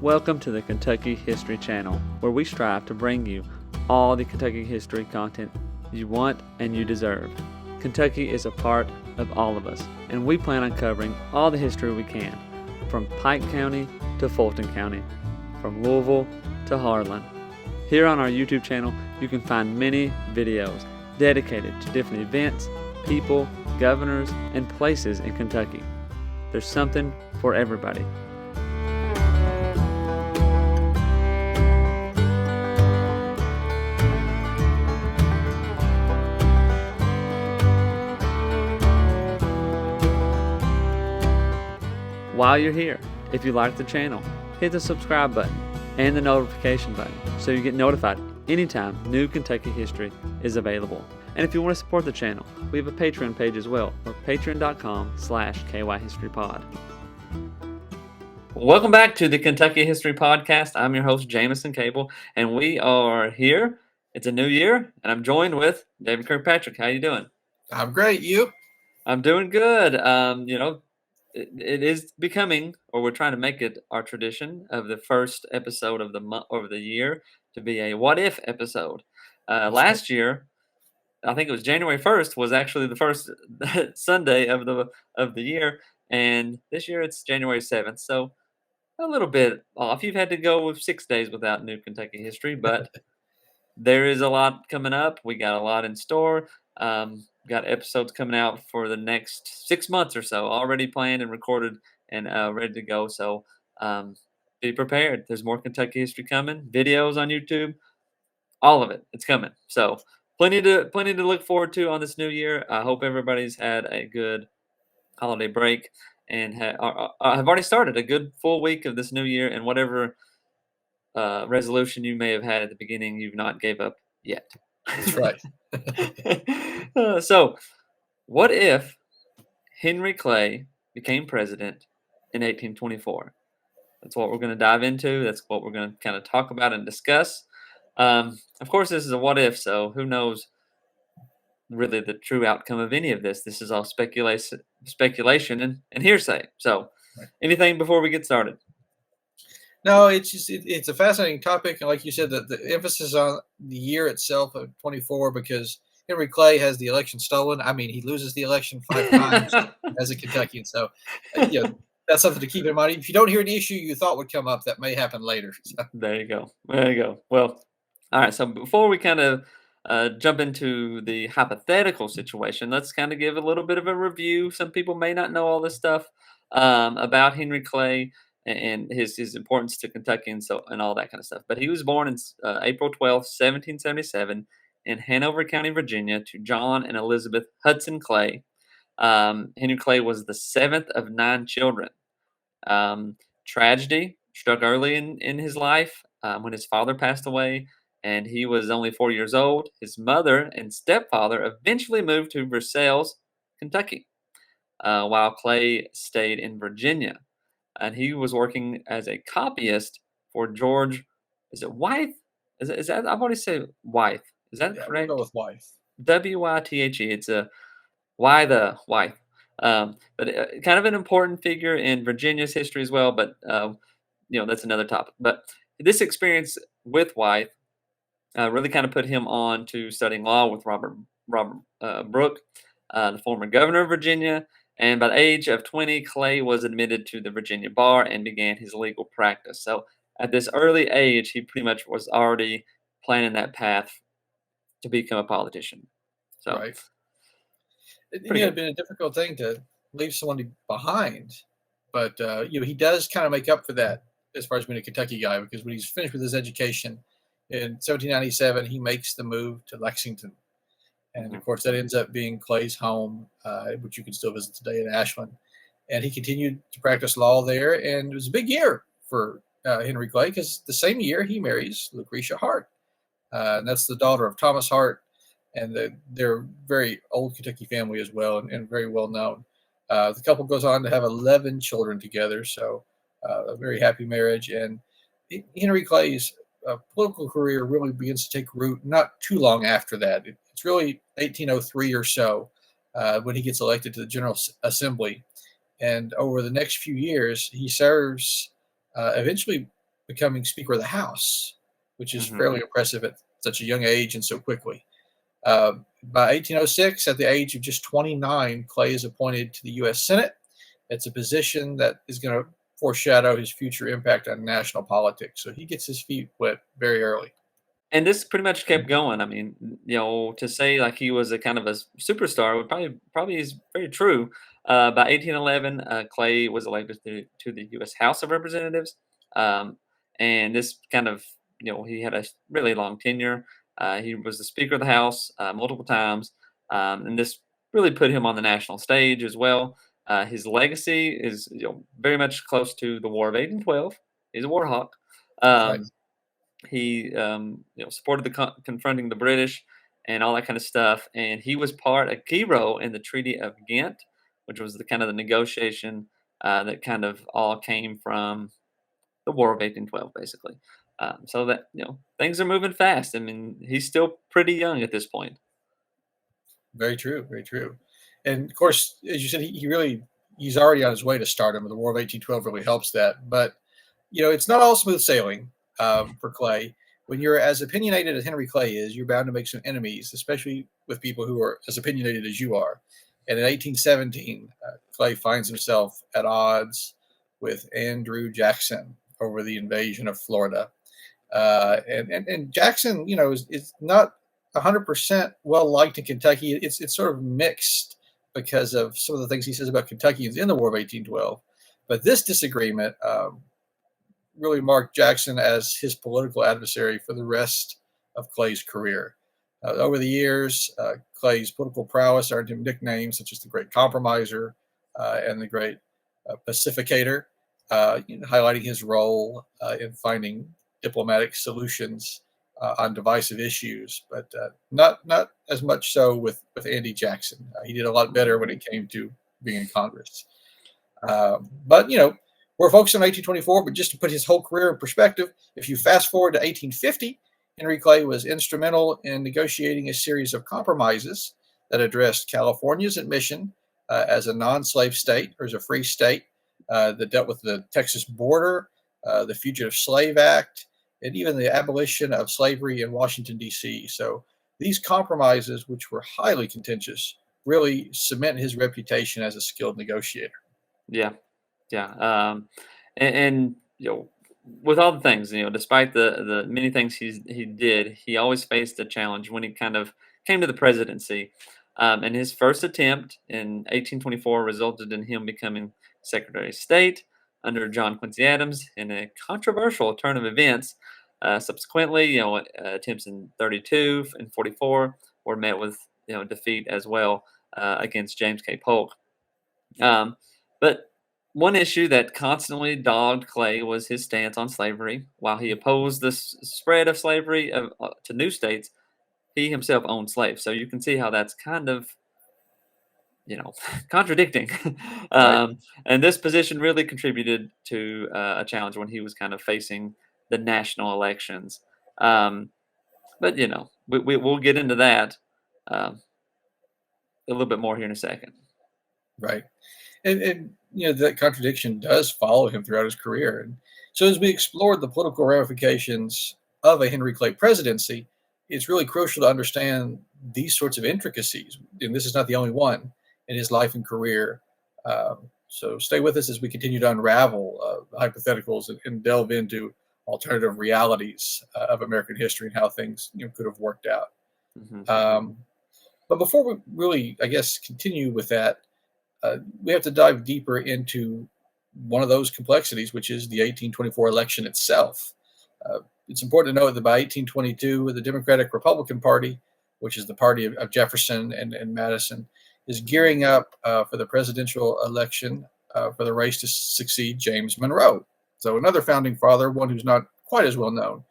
Welcome to the Kentucky History Channel, where we strive to bring you all the Kentucky history content you want and you deserve. Kentucky is a part of all of us, and we plan on covering all the history we can, from Pike County to Fulton County, from Louisville to Harlan. Here on our YouTube channel, you can find many videos dedicated to different events, people, governors, and places in Kentucky. There's something for everybody. While you're here, if you like the channel, hit the subscribe button and the notification button so you get notified anytime new Kentucky history is available. And if you want to support the channel, we have a Patreon page as well, or patreon.com/kyhistorypod. Welcome back to the Kentucky History Podcast. I'm your host, Jamison Cable, and we are here. It's a new year, and I'm joined with David Kirkpatrick. How you doing? I'm great. You? I'm doing good. It is becoming, or we're trying to make it our tradition of the first episode of the month or the year to be a what if episode. Last year, I think it was January 1st was actually the first Sunday of the year, and this year it's January 7th. So a little bit off. You've had to go with 6 days without new Kentucky history, but there is a lot coming up. We got a lot in store. Got episodes coming out for the next 6 months or so, already planned and recorded and ready to go. So be prepared. There's more Kentucky history coming. Videos on YouTube, all of it. It's coming. So plenty to look forward to on this new year. I hope everybody's had a good holiday break and have already started a good full week of this new year, and whatever resolution you may have had at the beginning, you've not gave up yet. That's right. So, what if Henry Clay became president in 1824? That's what we're going to dive into. That's what we're going to kind of talk about and discuss. Of course, this is a what if, so who knows really the true outcome of any of this. This is all speculation and hearsay. So, anything before we get started? No, it's a fascinating topic, and like you said, the emphasis on the year itself of 24, because Henry Clay has the election stolen. I mean, he loses the election 5 times as a Kentuckian, so that's something to keep in mind. If you don't hear an issue you thought would come up, that may happen later. So. There you go. Well, all right. So before we kind of jump into the hypothetical situation, let's kind of give a little bit of a review. Some people may not know all this stuff about Henry Clay and his importance to Kentucky and all that kind of stuff. But he was born in April 12th, 1777 in Hanover County, Virginia, to John and Elizabeth Hudson Clay. Henry Clay was the 7th of 9 children. Tragedy struck early in his life when his father passed away, and he was only 4 years old. His mother and stepfather eventually moved to Versailles, Kentucky, while Clay stayed in Virginia. And he was working as a copyist for George. Is it Wythe? Is that? I've already said Wythe. Is that correct? We'll go with Wythe. Wythe. It's a Wythe. But kind of an important figure in Virginia's history as well. But that's another topic. But this experience with Wythe really kind of put him on to studying law with Robert Brooke, the former governor of Virginia. And by the age of 20, Clay was admitted to the Virginia bar and began his legal practice. So at this early age, he pretty much was already planning that path to become a politician. So, right. It had been a difficult thing to leave someone behind, but he does kind of make up for that as far as being a Kentucky guy, because when he's finished with his education in 1797, he makes the move to Lexington. And, of course, that ends up being Clay's home, which you can still visit today in Ashland. And he continued to practice law there. And it was a big year for Henry Clay, because the same year he marries Lucretia Hart. And that's the daughter of Thomas Hart. And they're a very old Kentucky family as well, and very well known. The couple goes on to have 11 children together. So a very happy marriage. And Henry Clay's political career really begins to take root not too long after that. It's really 1803 or so when he gets elected to the General Assembly. And over the next few years, he serves eventually becoming Speaker of the House, which is Mhm. fairly impressive at such a young age and so quickly. Uh, by 1806, at the age of just 29, Clay is appointed to the U.S. Senate. It's a position that is going to foreshadow his future impact on national politics. So he gets his feet wet very early. And this pretty much kept going. I mean, to say like he was a kind of a superstar would probably is very true. By 1811, Clay was elected to the U.S. House of Representatives, um, and this kind of he had a really long tenure. He was the Speaker of the House multiple times, and this really put him on the national stage as well. His legacy is very much close to the War of 1812. He's a war hawk. Right. He supported the confronting the British and all that kind of stuff, and he was a key role in the Treaty of Ghent, which was the kind of the negotiation that kind of all came from the War of 1812, basically. So that things are moving fast. I mean, he's still pretty young at this point. Very true. Very true. And of course, as you said, he's already on his way to stardom. The War of 1812 really helps that. But it's not all smooth sailing for Clay. When you're as opinionated as Henry Clay is, you're bound to make some enemies, especially with people who are as opinionated as you are. And in 1817, Clay finds himself at odds with Andrew Jackson over the invasion of Florida. And Jackson, is not 100% well liked in Kentucky. It's sort of mixed because of some of the things he says about Kentuckians in the War of 1812. But this disagreement really marked Jackson as his political adversary for the rest of Clay's career. Over the years, Clay's political prowess earned him nicknames such as the Great Compromiser and the Great Pacificator, highlighting his role in finding diplomatic solutions on divisive issues, but not as much so with Andy Jackson. He did a lot better when it came to being in Congress. But we're focused on 1824, but just to put his whole career in perspective, if you fast forward to 1850, Henry Clay was instrumental in negotiating a series of compromises that addressed California's admission as a non-slave state or as a free state, that dealt with the Texas border, the Fugitive Slave Act, and even the abolition of slavery in Washington, D.C. So these compromises, which were highly contentious, really cement his reputation as a skilled negotiator. Yeah, yeah, and with all the things, despite the many things he did, he always faced a challenge when he kind of came to the presidency. And his first attempt in 1824 resulted in him becoming Secretary of State under John Quincy Adams in a controversial turn of events. Subsequently, attempts in 32 and 44 were met with defeat as well against James K. Polk. Um, but one issue that constantly dogged Clay was his stance on slavery. While he opposed the spread of slavery to new states, he himself owned slaves. So you can see how that's kind of, contradicting. Right. And this position really contributed to a challenge when he was kind of facing the national elections. Um, but, we'll get into that um, a little bit more here in a second. Right. And that contradiction does follow him throughout his career. And so as we explored the political ramifications of a Henry Clay presidency, it's really crucial to understand these sorts of intricacies. And this is not the only one in his life and career. So stay with us as we continue to unravel hypotheticals and delve into alternative realities of American history and how things could have worked out. Mhm. Um, but before we really, I guess, continue with that, we have to dive deeper into one of those complexities, which is the 1824 election itself. It's important to note that by 1822, the Democratic Republican Party, which is the party of Jefferson and Madison, is gearing up for the presidential election for the race to succeed James Monroe. So another founding father, one who's not quite as well known.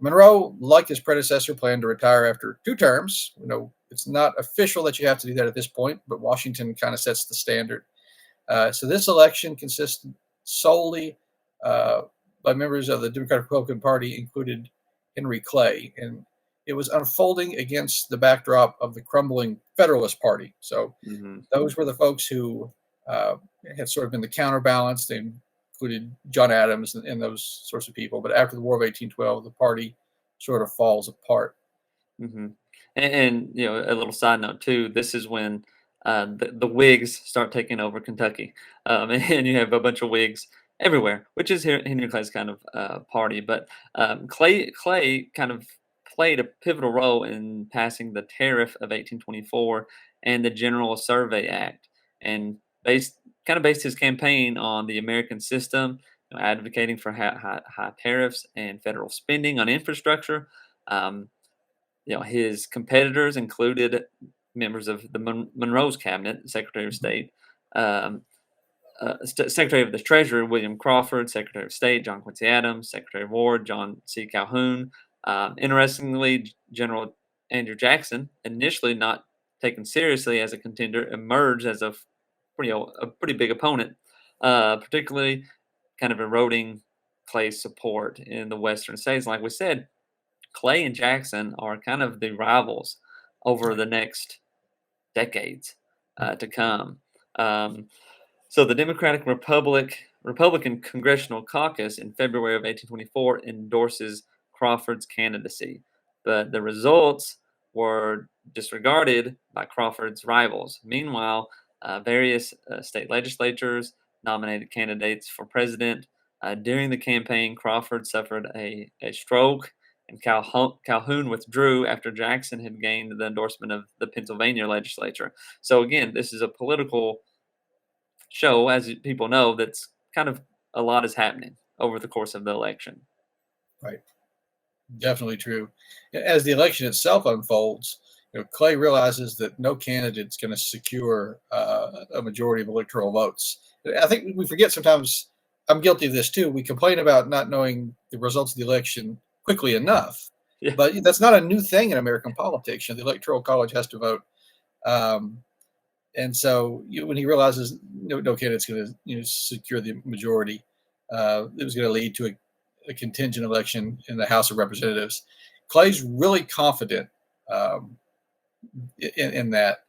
Monroe, like his predecessor, planned to retire after 2 terms. It's not official that you have to do that at this point, but Washington kind of sets the standard. So this election consisted solely by members of the Democratic Republican Party, included Henry Clay, and it was unfolding against the backdrop of the crumbling Federalist Party. So Mhm. those were the folks who had sort of been the counterbalance. And included John Adams and those sorts of people. But after the War of 1812, the party sort of falls apart. hmm and a little side note too. This is when the Whigs start taking over Kentucky, and you have a bunch of Whigs everywhere, which is Henry Clay's kind of party. But Clay kind of played a pivotal role in passing the Tariff of 1824 and the General Survey Act, and based his campaign on the American system, advocating for high tariffs and federal spending on infrastructure. Um, his competitors included members of the Monroe's cabinet, Secretary of Mhm. State, um, Secretary of the Treasury William Crawford, Secretary of State John Quincy Adams, Secretary of War John C. Calhoun. Interestingly, General Andrew Jackson, initially not taken seriously as a contender, emerged as a pretty big opponent, particularly kind of eroding Clay's support in the Western states. Like we said, Clay and Jackson are kind of the rivals over Right. the next decades Mhm. to come. Um, so the Republican Congressional Caucus in February of 1824 endorses Crawford's candidacy, but the results were disregarded by Crawford's rivals. Meanwhile, various state legislatures nominated candidates for president. During the campaign, Crawford suffered a stroke, and Calhoun withdrew after Jackson had gained the endorsement of the Pennsylvania legislature. So again, this is a political show, as people know, that's kind of a lot is happening over the course of the election. Right. Definitely true. As the election itself unfolds, Clay realizes that no candidate's going to secure a majority of electoral votes. I think we forget sometimes. I'm guilty of this too. We complain about not knowing the results of the election quickly enough, Yeah. but that's not a new thing in American politics. The Electoral College has to vote, um, and so when he realizes no candidate's going to secure the majority, it was going to lead to a contingent election in the House of Representatives. Clay's really confident um, in that,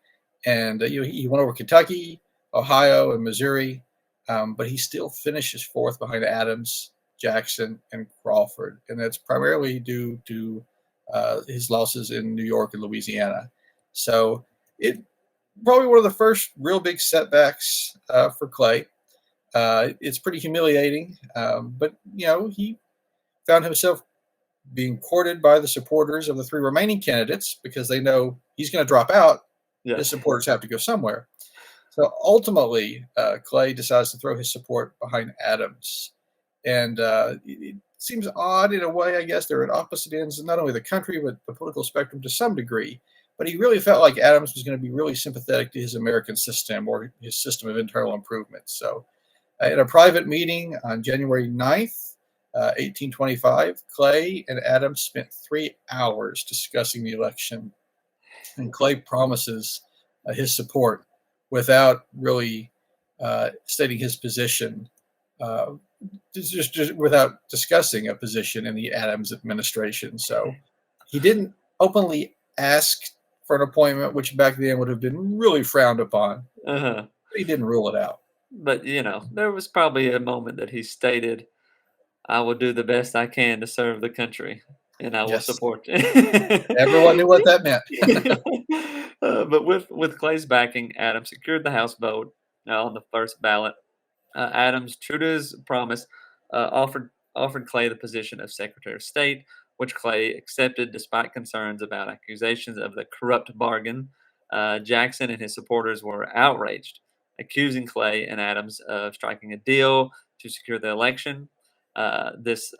and he went over Kentucky, Ohio, and Missouri, but he still finishes fourth behind Adams, Jackson, and Crawford, and that's primarily due to his losses in New York and Louisiana. So it probably one of the first real big setbacks for Clay. It's pretty humiliating, but he found himself being courted by the supporters of the three remaining candidates because they know he's going to drop out. His Yes. supporters have to go somewhere. So ultimately, Clay decides to throw his support behind Adams. And it seems odd in a way, I guess. They're at opposite ends of not only the country, but the political spectrum to some degree. But he really felt like Adams was going to be really sympathetic to his American system or his system of internal improvement. So in a private meeting on January 9th, 1825, Clay and Adams spent 3 hours discussing the election, and Clay promises his support without really stating his position, uh, just without discussing a position in the Adams administration. So he didn't openly ask for an appointment, which back then would have been really frowned upon. Uh-huh. But he didn't rule it out. But there was probably a moment that he stated, "I will do the best I can to serve the country, and I will Yes, support." everyone knew what that meant. But with Clay's backing, Adams secured the House vote on the first ballot. Adams, true to his promise, offered Clay the position of Secretary of State, which Clay accepted despite concerns about accusations of the corrupt bargain. Jackson and his supporters were outraged, accusing Clay and Adams of striking a deal to secure the election. This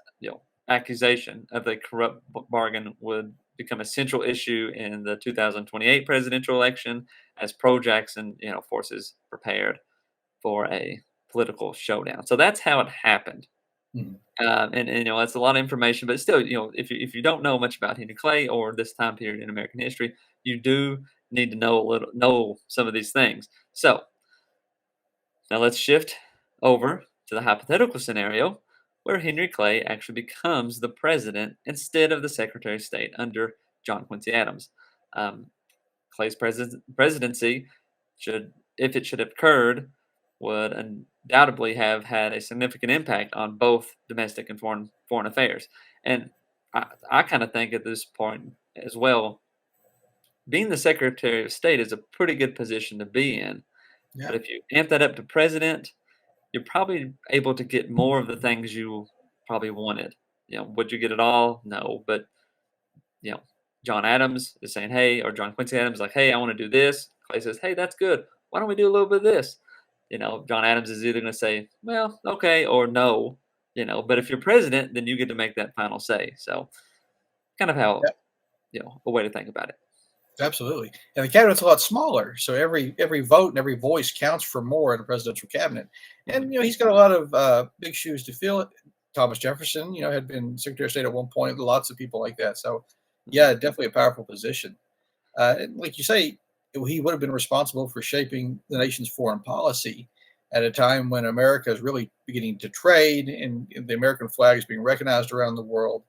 accusation of the corrupt bargain would become a central issue in the 2028 presidential election as pro-Jackson forces prepared for a political showdown. So that's how it happened. Mhm. And that's a lot of information, but still, if you don't know much about Henry Clay or this time period in American history, you do need to know some of these things. So now let's shift over to the hypothetical scenario where Henry Clay actually becomes the president instead of the Secretary of State under John Quincy Adams. Um, Clay's presidency should, if it should have occurred, would undoubtedly have had a significant impact on both domestic and foreign affairs. And I kind of think at this point as well, being the Secretary of State is a pretty good position to be in. Yeah. But if you amp that up to president, you're probably able to get more of the things you probably wanted. Would you get it all? No, but you know, John Adams is saying, "Hey," or John Quincy Adams like, "Hey, I want to do this." Clay says, "Hey, that's good. Why don't we do a little bit of this?" John Adams is either going to say, "Well, okay," or "No." But if you're president, then you get to make that final say. So, kind of how a way to think about it. Absolutely. And the cabinet's a lot smaller, so every vote and every voice counts for more in a presidential cabinet. And Mhm, he's got a lot of big shoes to fill. Thomas Jefferson, had been Secretary of State at one point. Lots of people like that. So, mhm, yeah, definitely a powerful position. And like you say, he would have been responsible for shaping the nation's foreign policy at a time when America is really beginning to trade, and the American flag is being recognized around the world.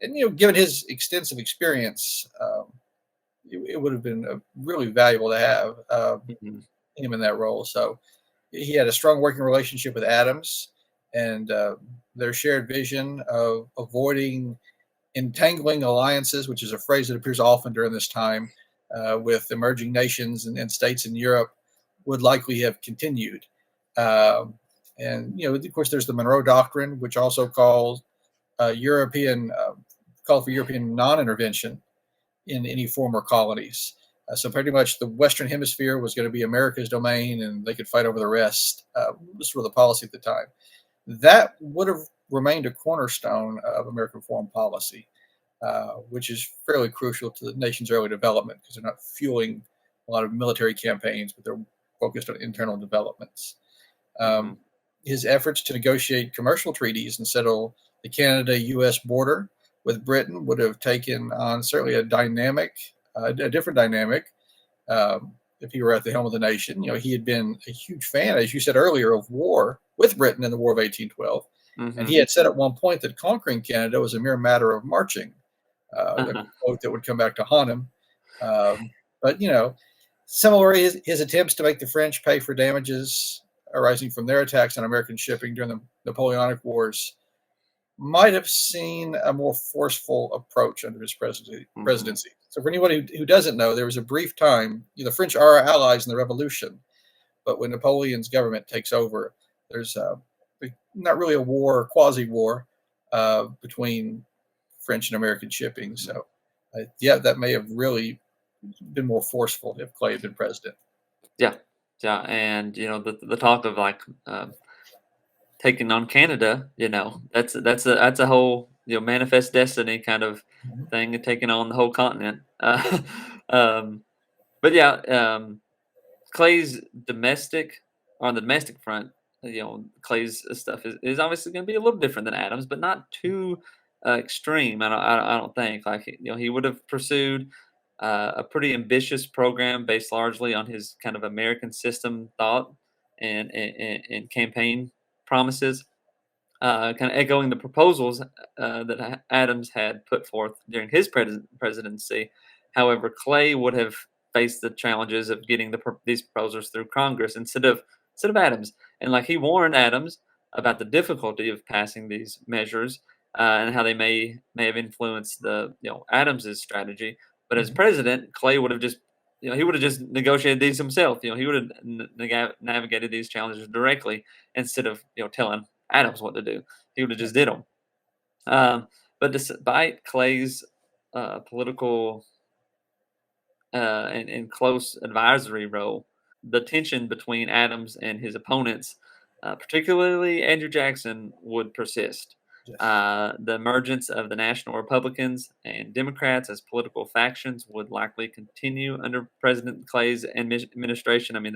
And given his extensive experience. It would have been really valuable to have mhm, him in that role. So he had a strong working relationship with Adams, and their shared vision of avoiding entangling alliances, which is a phrase that appears often during this time with emerging nations and states in Europe, would likely have continued. Um, and of course, there's the Monroe Doctrine, which also European called for European non-intervention in any former colonies. So pretty much the Western Hemisphere was going to be America's domain, and they could fight over the rest. This was the policy at the time. That would have remained a cornerstone of American foreign policy, which is fairly crucial to the nation's early development because they're not fueling a lot of military campaigns, but they're focused on internal developments. mhm, Um, his efforts to negotiate commercial treaties and settle the Canada-U.S. border with Britain would have taken on certainly a different dynamic. If he were at the helm of the nation, he had been a huge fan, as you said earlier, of war with Britain in the War of 1812, and he mhm, had said at one point that conquering Canada was a mere matter of marching. A uh-huh, quote that would come back to haunt him. But similarly, his attempts to make the French pay for damages arising from their attacks on American shipping during the Napoleonic Wars might have seen a more forceful approach under his mhm, presidency. So, for anyone who doesn't know, there was a brief time, the French are our allies in the Revolution, but when Napoleon's government takes over, there's not really a war, quasi war, between French and American shipping. mhm. So, yeah, that may have really been more forceful if Clay had been president. Yeah, yeah, and the talk of like taking on Canada, that's a whole manifest destiny kind of Mhm. thing, and taking on the whole continent. Um, but yeah, Clay's domestic on the domestic front, Clay's stuff is obviously going to be a little different than Adams, but not too extreme. I don't think like he would have pursued a pretty ambitious program based largely on his kind of American system thought and campaign promises, kind of echoing the proposals that Adams had put forth during his presidency. However, Clay would have faced the challenges of getting these proposals through Congress instead of Adams, and like he warned Adams about the difficulty of passing these measures and how they may have influenced the Adams's strategy. But as Mhm. president, Clay would have just he would have just negotiated these himself. He would have navigated these challenges directly instead of telling Adams what to do. He would have Yeah. just did them. But despite Clay's political and close advisory role, the tension between Adams and his opponents, particularly Andrew Jackson, would persist. Yes. The emergence of the National Republicans and Democrats as political factions would likely continue under President Clay's administration. I mean,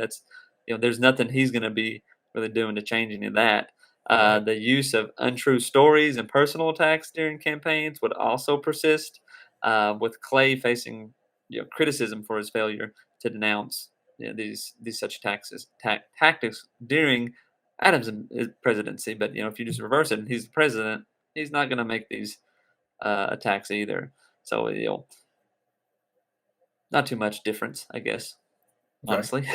there's nothing he's going to be really doing to change any of that. Right. The use of untrue stories and personal attacks during campaigns would also persist, with Clay facing criticism for his failure to denounce these such tactics during Adams' presidency. But if you just reverse it, and he's the president, he's not going to make these attacks either. So not too much difference, I guess. Right. Honestly.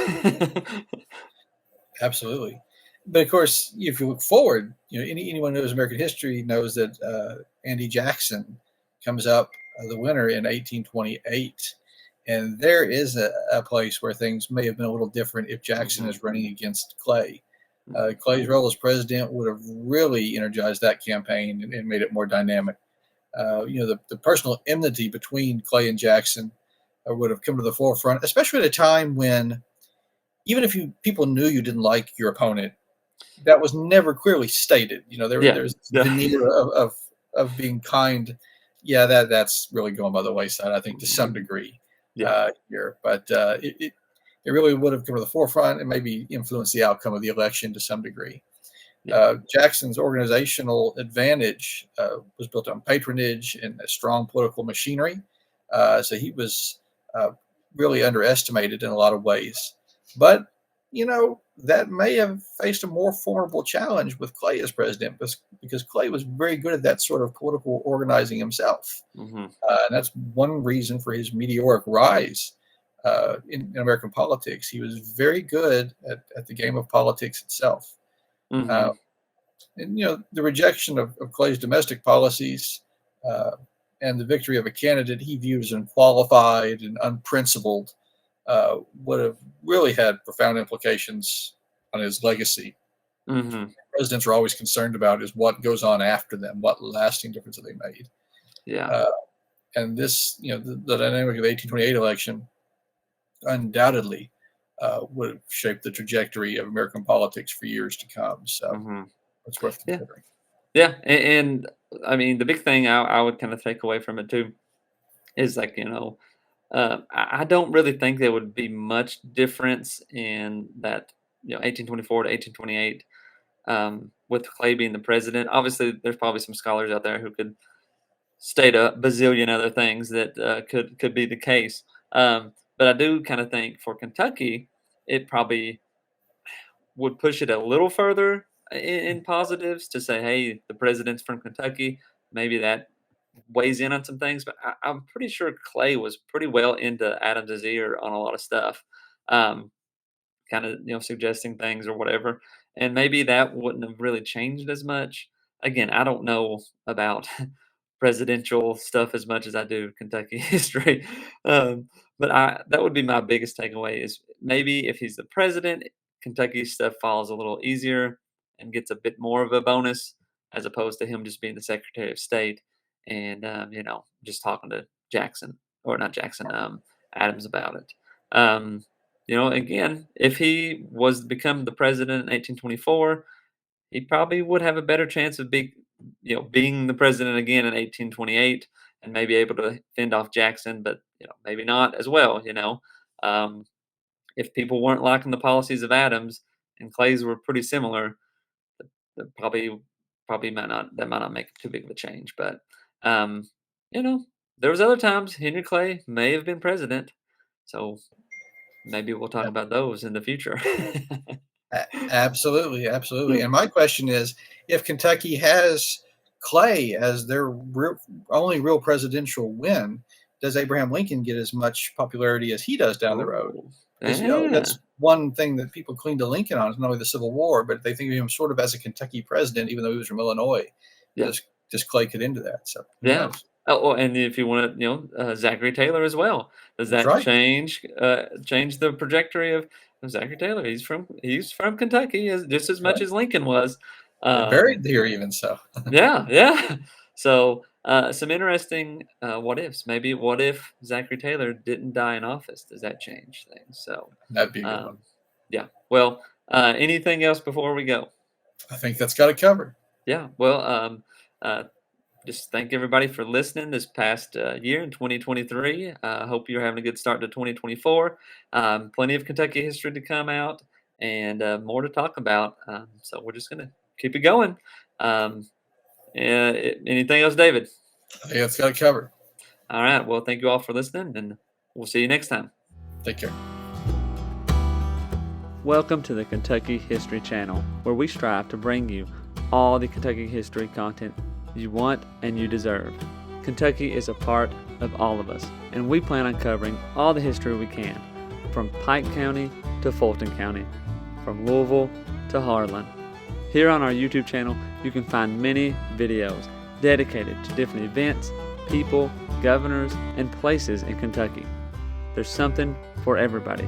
Absolutely. But of course, if you look forward, anyone who knows American history knows that Andy Jackson comes up the winner in 1828. And there is a place where things may have been a little different if Jackson Hmm. is running against Clay. Clay's role as president would have really energized that campaign and made it more dynamic. The personal enmity between Clay and Jackson would have come to the forefront, especially at a time when even if people knew you didn't like your opponent, that was never clearly stated. Yeah. There's this Yeah. veneer of being kind. Yeah, that's really going by the wayside, I think, to some degree Yeah. here. But it really would have come to the forefront and maybe influenced the outcome of the election to some degree. Yeah. Jackson's organizational advantage was built on patronage and a strong political machinery. So he was really underestimated in a lot of ways. But, that may have faced a more formidable challenge with Clay as president because Clay was very good at that sort of political organizing himself. Hmm. And that's one reason for his meteoric rise in American politics. He was very good at the game of politics itself. Uh, Hmm. and the rejection of Clay's domestic policies and the victory of a candidate he viewed as unqualified and unprincipled would have really had profound implications on his legacy. Hmm. Presidents are always concerned about is what goes on after them, what lasting difference have they made. Yeah. Uh, and this, the dynamic of the 1828 election undoubtedly would have shaped the trajectory of American politics for years to come. So Hmm. it's worth Yeah. considering. Yeah. And I mean, the big thing I would kind of take away from it too is like, I don't really think there would be much difference in that, 1824 to 1828, with Clay being the president. Obviously, there's probably some scholars out there who could state a bazillion other things that could be the case. But I do kind of think for Kentucky, it probably would push it a little further in positives to say, hey, the president's from Kentucky. Maybe that weighs in on some things, but I'm pretty sure Clay was pretty well into Adams's ear on a lot of stuff, um, kind of suggesting things or whatever, and maybe that wouldn't have really changed as much. Again, I don't know about presidential stuff as much as I do Kentucky history, but that would be my biggest takeaway is maybe if he's the president, Kentucky stuff falls a little easier and gets a bit more of a bonus as opposed to him just being the Secretary of State and just talking to Jackson or not Jackson, Adams about it. Again, if he was to become the president in 1824, he probably would have a better chance of being the president again in 1828 and maybe able to fend off Jackson, but maybe not as well. Um, if people weren't liking the policies of Adams and Clay's were pretty similar, that probably might not make too big of a change. But um, you know, there was other times Henry Clay may have been president, so maybe we'll talk about those in the future. Absolutely, absolutely. And my question is, if Kentucky has Clay as their only real presidential win, does Abraham Lincoln get as much popularity as he does down the road? Ooh, Because yeah, that's one thing that people cling to Lincoln on is not only the Civil War, but they think of him sort of as a Kentucky president, even though he was from Illinois. yeah. Does Clay get into that? So who Yeah. knows? Oh, and if you want to, Zachary Taylor as well. Does That's that right. change the trajectory of Zachary Taylor? He's from Kentucky just as much Right. as Lincoln was. They're Um, buried here, even so. yeah, yeah. So some interesting what ifs. Maybe what if Zachary Taylor didn't die in office? Does that change things? So That'd be a good one. um, yeah. Well, anything else before we go? I think that's got it covered. Yeah. Well, uh, just thank everybody for listening this past year in 2023. I hope you're having a good start to 2024. Plenty of Kentucky history to come out and more to talk about. So we're just going to keep it going. Um, Anything else, David? I think that's got it covered. All right. Well, thank you all for listening, and we'll see you next time. Take care. Welcome to the Kentucky History Channel, where we strive to bring you all the Kentucky history content you want and you deserve. Kentucky is a part of all of us, and we plan on covering all the history we can, from Pike County to Fulton County. from Louisville to Harlan. Here on our YouTube channel, you can find many videos dedicated to different events, people, governors, and places in Kentucky. There's something for everybody.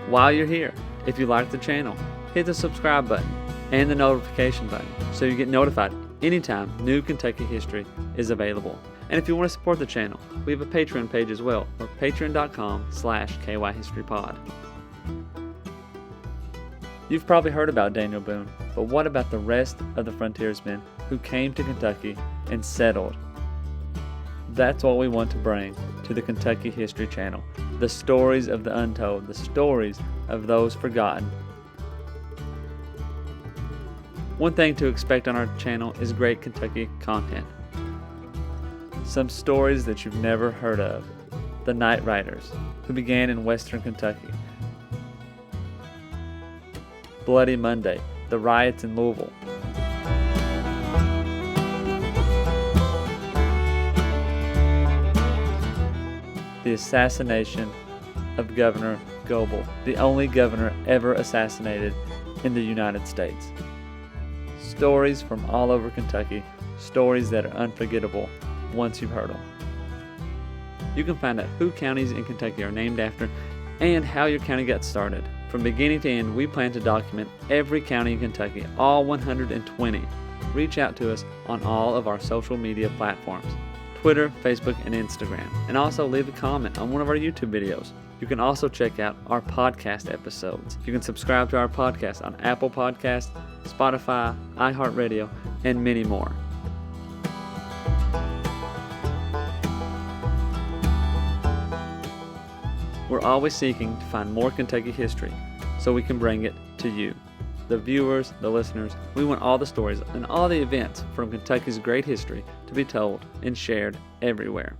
While you're here, if you like the channel, hit the subscribe button and the notification button so you get notified anytime new Kentucky history is available. And if you want to support the channel, we have a Patreon page as well, or patreon.com/kyhistorypod. You've probably heard about Daniel Boone, but what about the rest of the frontiersmen who came to Kentucky and settled? That's what we want to bring to the Kentucky History Channel. The stories of the untold, the stories of those forgotten. One thing to expect on our channel is great Kentucky content. Some stories that you've never heard of. The Night Riders, who began in western Kentucky. Bloody Monday, the riots in Louisville. The assassination of Governor Goebel, the only governor ever assassinated in the United States. Stories from all over Kentucky, stories that are unforgettable once you've heard them. You can find out who counties in Kentucky are named after and how your county got started. From beginning to end, we plan to document every county in Kentucky, all 120. Reach out to us on all of our social media platforms. Twitter, Facebook, and Instagram. And also leave a comment on one of our YouTube videos. You can also check out our podcast episodes. You can subscribe to our podcast on Apple Podcasts, Spotify, iHeartRadio, and many more. We're always seeking to find more Kentucky history so we can bring it to you. The viewers, the listeners, we want all the stories and all the events from Kentucky's great history to be told and shared everywhere.